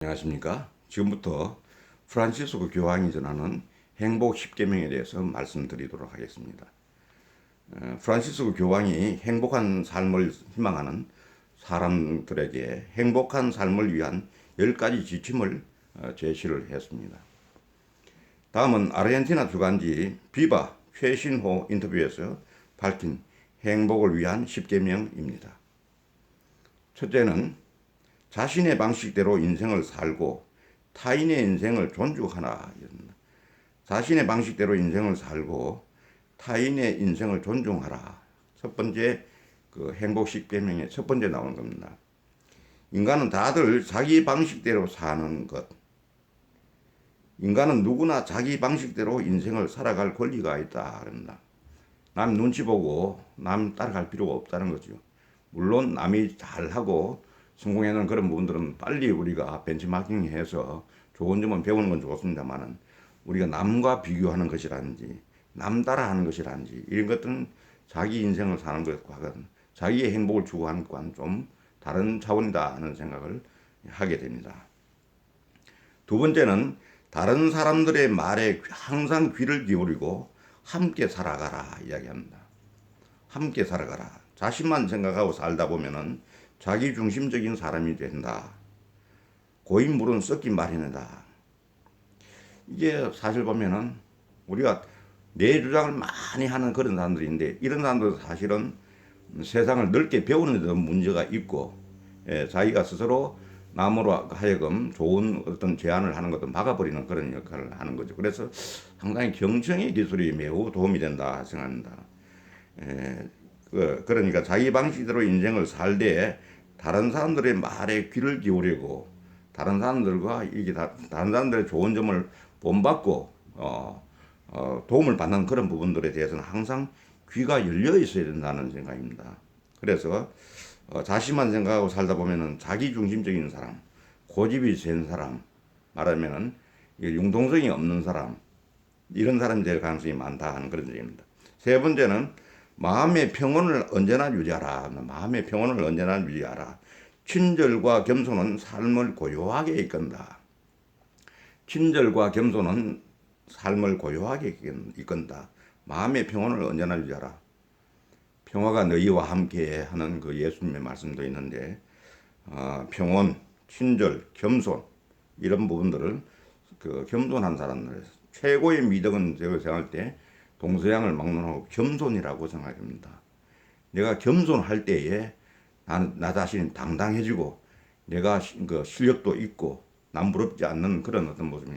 안녕하십니까. 지금부터 프란시스코 교황이 전하는 행복 10계명에 대해서 말씀드리도록 하겠습니다. 프란시스코 교황이 행복한 삶을 희망하는 사람들에게 행복한 삶을 위한 10가지 지침을 제시를 했습니다. 다음은 아르헨티나 주간지 비바 최신호 인터뷰에서 밝힌 행복을 위한 10계명입니다. 첫째는 자신의 방식대로 인생을 살고 타인의 인생을 존중하라. 자신의 방식대로 인생을 살고 타인의 인생을 존중하라. 첫 번째 행복 10계명의 첫 번째 나오는 겁니다. 인간은 다들 자기 방식대로 사는 것. 인간은 누구나 자기 방식대로 인생을 살아갈 권리가 있다. 그럽니다. 남 눈치 보고 남 따라갈 필요가 없다는 거죠. 물론 남이 잘하고 성공하는 그런 부분들은 빨리 우리가 벤치마킹해서 좋은 점은 배우는 건 좋습니다만은 우리가 남과 비교하는 것이라든지 남 따라하는 것이라든지 이런 것들은 자기 인생을 사는 것과는 자기의 행복을 추구하는 것과는 좀 다른 차원이다 하는 생각을 하게 됩니다. 두 번째는 다른 사람들의 말에 항상 귀를 기울이고 함께 살아가라 이야기합니다. 함께 살아가라. 자신만 생각하고 살다 보면은 자기 중심적인 사람이 된다. 고인물은 썩기 마련이다. 이게 사실 보면은 우리가 내 주장을 많이 하는 그런 사람들인데 이런 사람들은 사실은 세상을 넓게 배우는 데도 문제가 있고 자기가 스스로 남으로 하여금 좋은 어떤 제안을 하는 것도 막아버리는 그런 역할을 하는 거죠. 그래서 상당히 경청의 기술이 매우 도움이 된다 생각합니다. 그러니까 자기 방식대로 인생을 살되 다른 사람들의 말에 귀를 기울이고 다른 사람들과 다른 사람들의 좋은 점을 본받고 도움을 받는 그런 부분들에 대해서는 항상 귀가 열려 있어야 된다는 생각입니다. 그래서 자신만 생각하고 살다 보면은 자기 중심적인 사람, 고집이 센 사람, 말하면은 융통성이 없는 사람, 이런 사람이 될 가능성이 많다 하는 그런 얘기입니다. 세 번째는 마음의 평온을 언제나 유지하라. 마음의 평온을 언제나 유지하라. 친절과 겸손은 삶을 고요하게 이끈다. 친절과 겸손은 삶을 고요하게 이끈다. 마음의 평온을 언제나 유지하라. 평화가 너희와 함께 하는 그 예수님의 말씀도 있는데 평온, 친절, 겸손 이런 부분들을 겸손한 사람들 최고의 미덕은 제가 생각할 때 동서양을 막론하고 겸손이라고 생각합니다. 내가 겸손할 때에 나 자신이 당당해지고 내가 그 실력도 있고 남 부럽지 않는 그런 어떤 모습이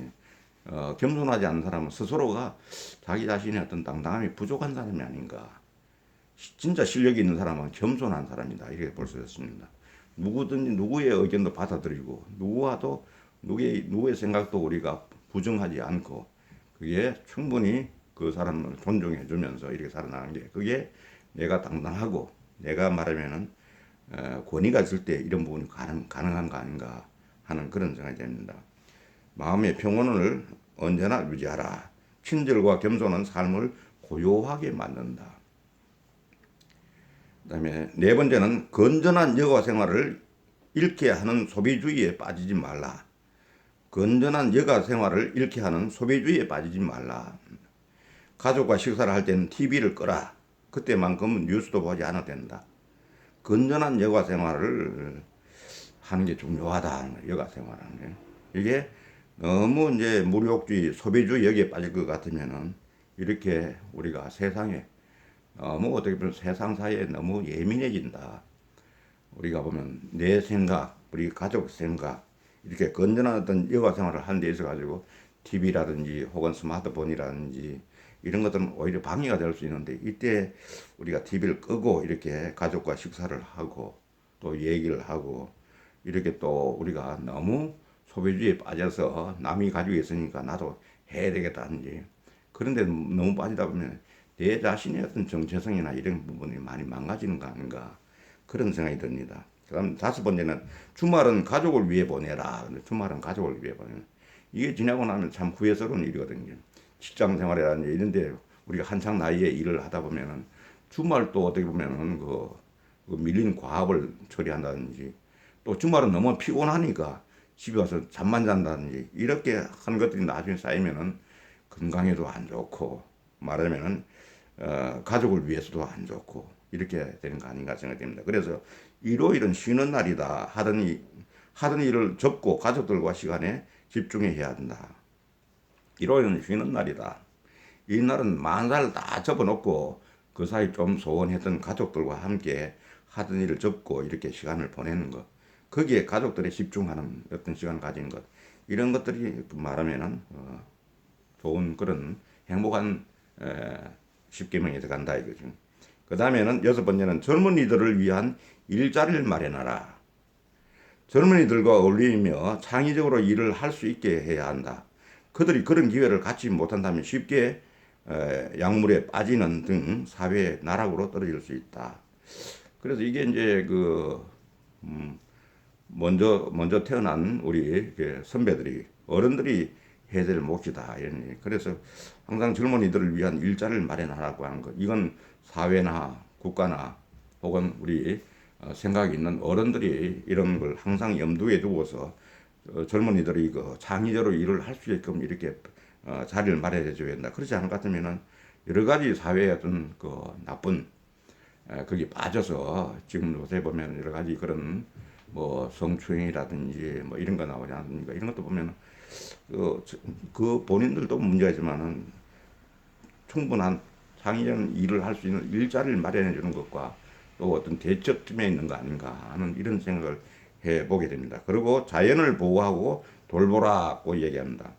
겸손하지 않은 사람은 스스로가 자기 자신의 어떤 당당함이 부족한 사람이 아닌가. 진짜 실력이 있는 사람은 겸손한 사람이다. 이렇게 볼 수 있습니다. 누구든지 누구의 의견도 받아들이고 누구의 생각도 우리가 부정하지 않고 그게 충분히 그 사람을 존중해 주면서 이렇게 살아나가는 게 그게 내가 당당하고 내가 말하면은 권위가 있을 때 이런 부분이 가능한 거 아닌가 하는 그런 생각이 됩니다. 마음의 평온을 언제나 유지하라. 친절과 겸손은 삶을 고요하게 만든다. 그다음에 네 번째는 건전한 여가 생활을 잃게 하는 소비주의에 빠지지 말라. 건전한 여가 생활을 잃게 하는 소비주의에 빠지지 말라. 가족과 식사를 할 때는 TV를 끄라. 그때만큼은 뉴스도 보지 않아도 된다. 건전한 여가 생활을 하는 게 중요하다. 여가 생활하는 게. 이게 너무 이제 무료욕주의, 소비주의 여기에 빠질 것 같으면은 이렇게 우리가 세상에 너무 어떻게 보면 세상 사이에 너무 예민해진다. 우리가 보면 내 생각, 우리 가족 생각, 이렇게 건전한 어떤 여가 생활을 하는 데 있어 가지고 TV라든지 혹은 스마트폰이라든지 이런 것들은 오히려 방해가 될 수 있는데 이때 우리가 TV를 끄고 이렇게 가족과 식사를 하고 또 얘기를 하고 이렇게 또 우리가 너무 소비주의에 빠져서 남이 가지고 있으니까 나도 해야 되겠다든지 그런데 너무 빠지다 보면 내 자신의 어떤 정체성이나 이런 부분이 많이 망가지는 거 아닌가 그런 생각이 듭니다. 그다음 다섯 번째는 주말은 가족을 위해 보내라. 주말은 가족을 위해 보내라. 이게 지나고 나면 참 후회스러운 일이거든요. 직장 생활이라든지 이런데 우리가 한창 나이에 일을 하다 보면은 주말 또 어떻게 보면은 그 밀린 과업을 처리한다든지 또 주말은 너무 피곤하니까 집에 와서 잠만 잔다든지 이렇게 하는 것들이 나중에 쌓이면은 건강에도 안 좋고 말하면은 가족을 위해서도 안 좋고 이렇게 되는 거 아닌가 생각됩니다. 그래서 일요일은 쉬는 날이다 하던 일을 접고 가족들과 시간에 집중해야 한다. 일요일은 쉬는 날이다. 이 날은 만사를 다 접어놓고 그 사이 좀 소원했던 가족들과 함께 하던 일을 접고 이렇게 시간을 보내는 것. 거기에 가족들이 집중하는 어떤 시간을 가지는 것. 이런 것들이 말하면은 좋은 그런 행복한 십계명에 들어간다 이거죠. 그 다음에는 여섯 번째는 젊은이들을 위한 일자리를 마련하라. 젊은이들과 어울리며 창의적으로 일을 할 수 있게 해야 한다. 그들이 그런 기회를 갖지 못한다면 쉽게 약물에 빠지는 등 사회의 나락으로 떨어질 수 있다. 그래서 이게 이제 먼저 태어난 우리 선배들이 어른들이 해야 될 몫이다. 그래서 항상 젊은이들을 위한 일자리를 마련하라고 하는 것. 이건 사회나 국가나 혹은 우리 생각이 있는 어른들이 이런 걸 항상 염두에 두고서 젊은이들이 창의적으로 일을 할 수 있게끔 이렇게 자리를 마련해 줘야 된다. 그렇지 않을 것 같으면은 여러 가지 사회의 어떤 나쁜 거기 빠져서 지금 요새 보면 여러 가지 그런 성추행이라든지 이런 거 나오지 않습니까? 이런 것도 보면 그 본인들도 문제지만은 충분한 창의적인 일을 할 수 있는 일자리를 마련해 주는 것과 또 어떤 대척점에 있는 거 아닌가 하는 이런 생각을 해보게 됩니다. 그리고 자연을 보호하고 돌보라고 얘기합니다.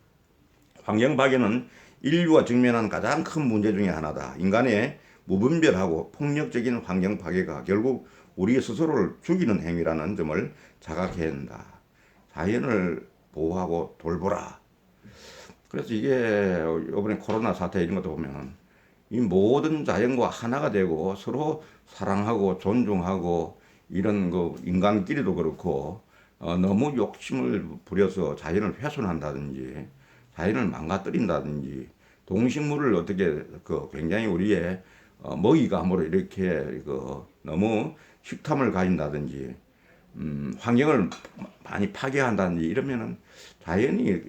환경 파괴는 인류가 직면한 가장 큰 문제 중에 하나다. 인간의 무분별하고 폭력적인 환경 파괴가 결국 우리 스스로를 죽이는 행위라는 점을 자각해야 한다. 자연을 보호하고 돌보라. 그래서 이게 이번에 코로나 사태 이런 것도 보면 이 모든 자연과 하나가 되고 서로 사랑하고 존중하고 이런 인간끼리도 그렇고 너무 욕심을 부려서 자연을 훼손한다든지 자연을 망가뜨린다든지 동식물을 어떻게 굉장히 우리의 먹이감으로 이렇게 너무 식탐을 가진다든지 환경을 많이 파괴한다든지 이러면은 자연이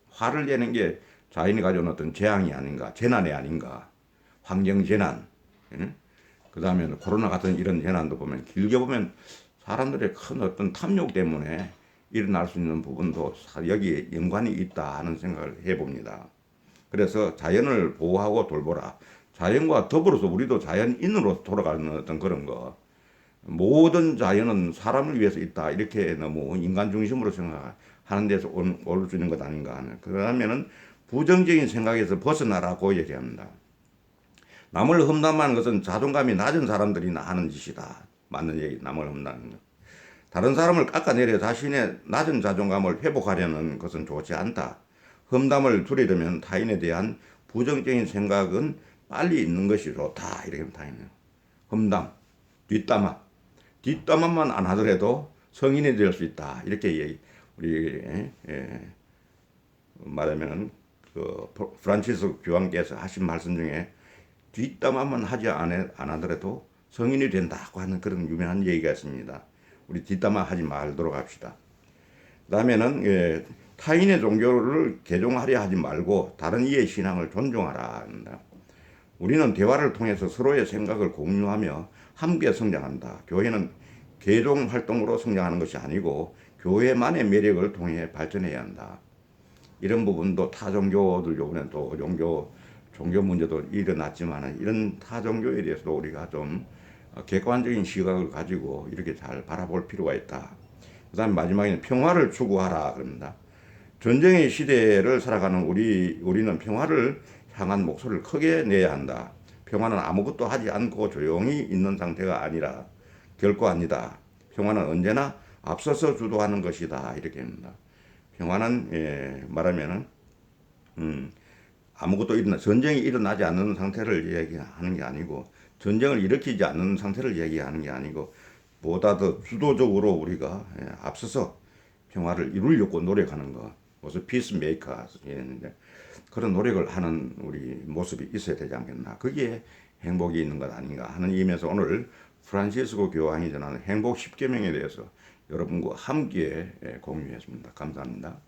화를 내는 게 자연이 가져온 어떤 재앙이 아닌가, 재난이 아닌가, 환경 재난, 그 다음에 코로나 같은 이런 재난도 보면 길게 보면 사람들의 큰 어떤 탐욕 때문에 일어날 수 있는 부분도 여기에 연관이 있다 하는 생각을 해봅니다. 그래서 자연을 보호하고 돌보라. 자연과 더불어서 우리도 자연인으로 돌아가는 어떤 그런 거. 모든 자연은 사람을 위해서 있다. 이렇게 너무 인간 중심으로 생각하는 데서 올 수 있는 것 아닌가 하는. 그러면은 부정적인 생각에서 벗어나라고 얘기합니다. 남을 험담하는 것은 자존감이 낮은 사람들이 하는 짓이다. 맞는 얘기, 남을 험담하는 것. 다른 사람을 깎아내려 자신의 낮은 자존감을 회복하려는 것은 좋지 않다. 험담을 줄이려면 타인에 대한 부정적인 생각은 빨리 잊는 것이 좋다. 이렇게 타인은. 험담, 뒷담화만 안 하더라도 성인이 될 수 있다. 이렇게 우리 말하면 프란치스 교황께서 하신 말씀 중에 뒷담화만 하지 안 하더라도 성인이 된다고 하는 그런 유명한 얘기가 있습니다. 우리 뒷담화 하지 말도록 합시다. 그 다음에는 타인의 종교를 개종하려 하지 말고 다른 이의 신앙을 존중하라 합니다. 우리는 대화를 통해서 서로의 생각을 공유하며 함께 성장한다. 교회는 개종 활동으로 성장하는 것이 아니고 교회만의 매력을 통해 발전해야 한다. 이런 부분도 타 종교들 요번에 또 종교 문제도 일어났지만 이런 타 종교에 대해서도 우리가 좀 객관적인 시각을 가지고 이렇게 잘 바라볼 필요가 있다. 그 다음에 마지막에는 평화를 추구하라 그럽니다. 전쟁의 시대를 살아가는 우리는 평화를 향한 목소리를 크게 내야 한다. 평화는 아무것도 하지 않고 조용히 있는 상태가 아니라 결코 아니다. 평화는 언제나 앞서서 주도하는 것이다. 이렇게 합니다. 평화는 말하면은 아무것도 전쟁이 일어나지 않는 상태를 얘기하는 게 아니고 전쟁을 일으키지 않는 상태를 얘기하는 게 아니고 보다 더 주도적으로 우리가 앞서서 평화를 이루려고 노력하는 것. 그래서 피스메이커 했는데 그런 노력을 하는 우리 모습이 있어야 되지 않겠나. 거기에 행복이 있는 것 아닌가 하는 의미에서 오늘 프란시스코 교황이 전하는 행복 10계명에 대해서 여러분과 함께 공유했습니다. 감사합니다.